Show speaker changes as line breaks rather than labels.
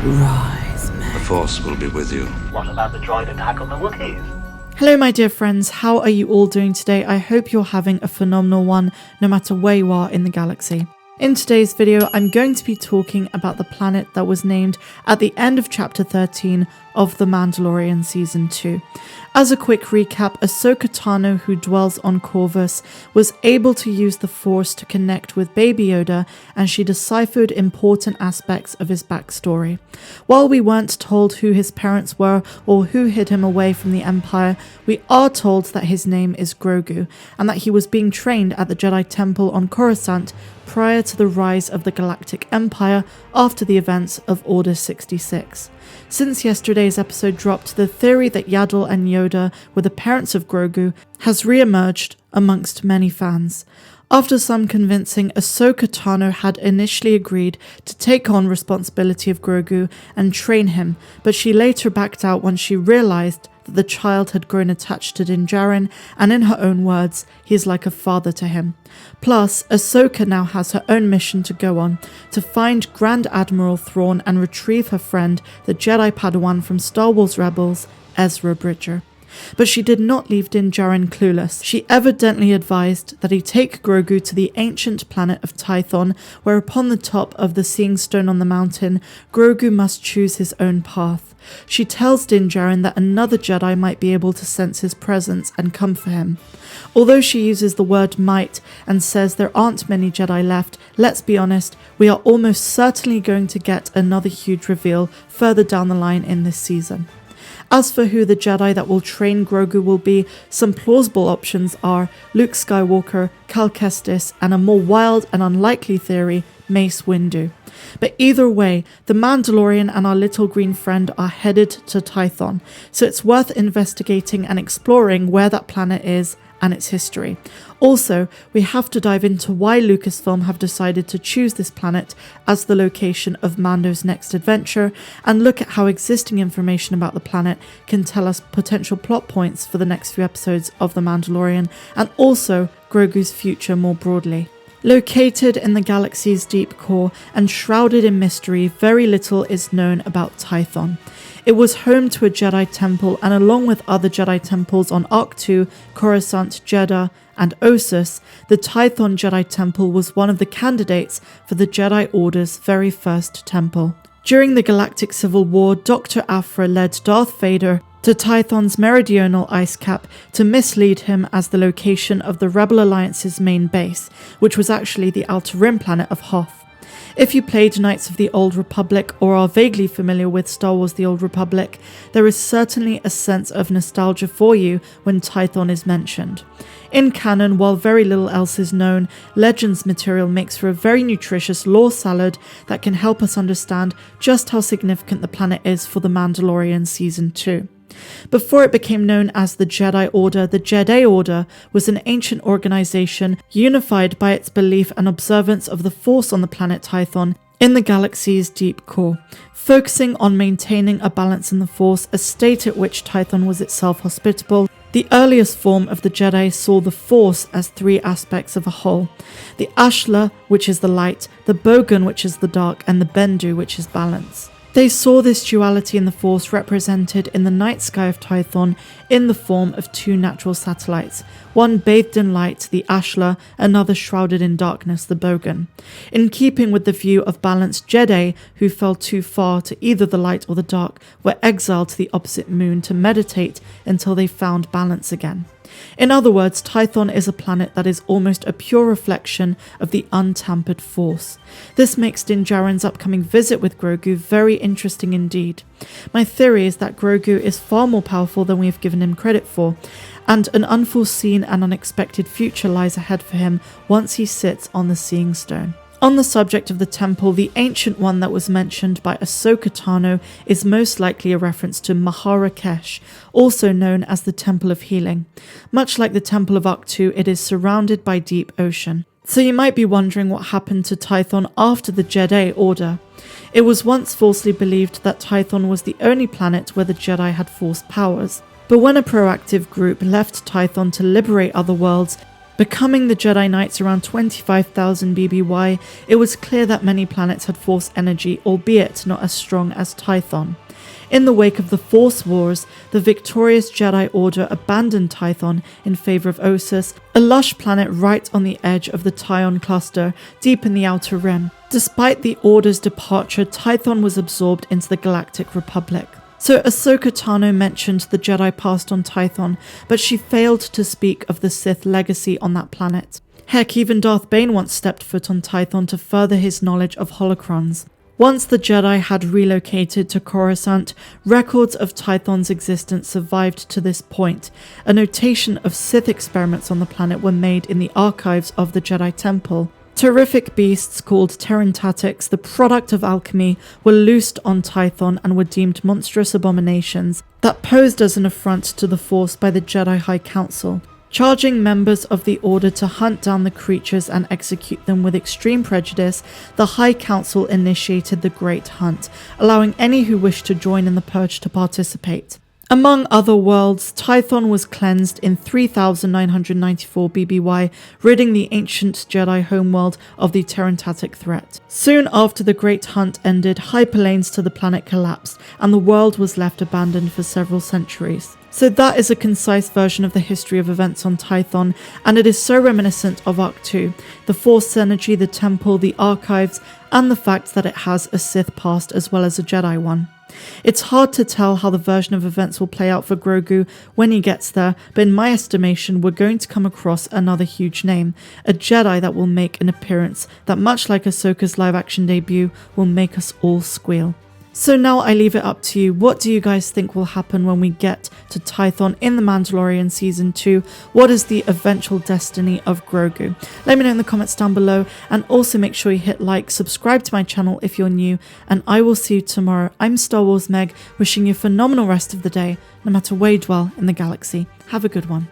Rise, man.
The Force will be with you.
What about the droid attack on the Wookiees?
Hello my dear friends, how are you all doing today? I hope you're having a phenomenal one, no matter where you are in the galaxy. In today's video, I'm going to be talking about the planet that was named at the end of Chapter 13 of The Mandalorian Season 2. As a quick recap, Ahsoka Tano, who dwells on Corvus, was able to use the Force to connect with Baby Yoda, and she deciphered important aspects of his backstory. While we weren't told who his parents were or who hid him away from the Empire, we are told that his name is Grogu, and that he was being trained at the Jedi Temple on Coruscant prior to the rise of the Galactic Empire after the events of Order 66. Since yesterday's episode dropped, the theory that Yaddle and Yoda were the parents of Grogu has re-emerged amongst many fans. After some convincing, Ahsoka Tano had initially agreed to take on responsibility of Grogu and train him, but she later backed out when she realized that the child had grown attached to Din Djarin, and in her own words, he is like a father to him. Plus, Ahsoka now has her own mission to go on, to find Grand Admiral Thrawn and retrieve her friend, the Jedi Padawan from Star Wars Rebels, Ezra Bridger. But she did not leave Din Djarin clueless. She evidently advised that he take Grogu to the ancient planet of Tython, where upon the top of the Seeing Stone on the mountain, Grogu must choose his own path. She tells Din Djarin that another Jedi might be able to sense his presence and come for him. Although she uses the word might and says there aren't many Jedi left, let's be honest, we are almost certainly going to get another huge reveal further down the line in this season. As for who the Jedi that will train Grogu will be, some plausible options are Luke Skywalker, Cal Kestis, and a more wild and unlikely theory, Mace Windu. But either way, the Mandalorian and our little green friend are headed to Tython, so it's worth investigating and exploring where that planet is and its history. Also, we have to dive into why Lucasfilm have decided to choose this planet as the location of Mando's next adventure, and look at how existing information about the planet can tell us potential plot points for the next few episodes of The Mandalorian, and also Grogu's future more broadly. Located in the galaxy's deep core and shrouded in mystery, very little is known about Tython. It was home to a Jedi temple, and along with other Jedi temples on Arc 2, Coruscant, Jeddah, and Ossus, the Tython Jedi Temple was one of the candidates for the Jedi Order's very first temple. During the Galactic Civil War, Dr. Aphra led Darth Vader to Tython's meridional ice cap to mislead him as the location of the Rebel Alliance's main base, which was actually the Outer Rim planet of Hoth. If you played Knights of the Old Republic or are vaguely familiar with Star Wars The Old Republic, there is certainly a sense of nostalgia for you when Tython is mentioned. In canon, while very little else is known, Legends material makes for a very nutritious lore salad that can help us understand just how significant the planet is for The Mandalorian Season 2. Before it became known as the Jedi Order was an ancient organization unified by its belief and observance of the Force on the planet Tython in the galaxy's deep core, focusing on maintaining a balance in the Force, a state at which Tython was itself hospitable. The earliest form of the Jedi saw the Force as three aspects of a whole: the Ashla, which is the light, the Bogan, which is the dark, and the Bendu, which is balance. They saw this duality in the Force represented in the night sky of Tython in the form of two natural satellites, one bathed in light, the Ashla, another shrouded in darkness, the Bogan. In keeping with the view of balanced Jedi who fell too far to either the light or the dark, were exiled to the opposite moon to meditate until they found balance again. In other words, Tython is a planet that is almost a pure reflection of the untampered Force. This makes Din Djarin's upcoming visit with Grogu very interesting indeed. My theory is that Grogu is far more powerful than we have given him credit for, and an unforeseen and unexpected future lies ahead for him once he sits on the Seeing Stone. On the subject of the temple, the ancient one that was mentioned by Ahsoka Tano is most likely a reference to Maharakesh, also known as the Temple of Healing. Much like the Temple of Arc 2, it is surrounded by deep ocean. So you might be wondering what happened to Tython after the Jedi Order. It was once falsely believed that Tython was the only planet where the Jedi had Force powers. But when a proactive group left Tython to liberate other worlds, Becoming the Jedi Knights around 25,000 BBY, it was clear that many planets had Force energy, albeit not as strong as Tython. In the wake of the Force Wars, the victorious Jedi Order abandoned Tython in favour of Ossus, a lush planet right on the edge of the Tython cluster, deep in the Outer Rim. Despite the Order's departure, Tython was absorbed into the Galactic Republic. So Ahsoka Tano mentioned the Jedi passed on Tython, but she failed to speak of the Sith legacy on that planet. Heck, even Darth Bane once stepped foot on Tython to further his knowledge of holocrons. Once the Jedi had relocated to Coruscant, records of Tython's existence survived to this point. A notation of Sith experiments on the planet were made in the archives of the Jedi Temple. Terrific beasts called Terrantatics, the product of alchemy, were loosed on Tython and were deemed monstrous abominations that posed as an affront to the Force by the Jedi High Council. Charging members of the Order to hunt down the creatures and execute them with extreme prejudice, the High Council initiated the Great Hunt, allowing any who wished to join in the purge to participate. Among other worlds, Tython was cleansed in 3,994 BBY, ridding the ancient Jedi homeworld of the Terrantatic threat. Soon after the Great Hunt ended, hyperlanes to the planet collapsed, and the world was left abandoned for several centuries. So that is a concise version of the history of events on Tython, and it is so reminiscent of Arc 2, the Force energy, the Temple, the archives, and the fact that it has a Sith past as well as a Jedi one. It's hard to tell how the version of events will play out for Grogu when he gets there, but in my estimation we're going to come across another huge name, a Jedi that will make an appearance that, much like Ahsoka's live action debut, will make us all squeal. So now I leave it up to you. What do you guys think will happen when we get to Tython in The Mandalorian Season 2? What is the eventual destiny of Grogu? Let me know in the comments down below, and also make sure you hit like, subscribe to my channel if you're new, and I will see you tomorrow. I'm Star Wars Meg, wishing you a phenomenal rest of the day, no matter where you dwell in the galaxy. Have a good one.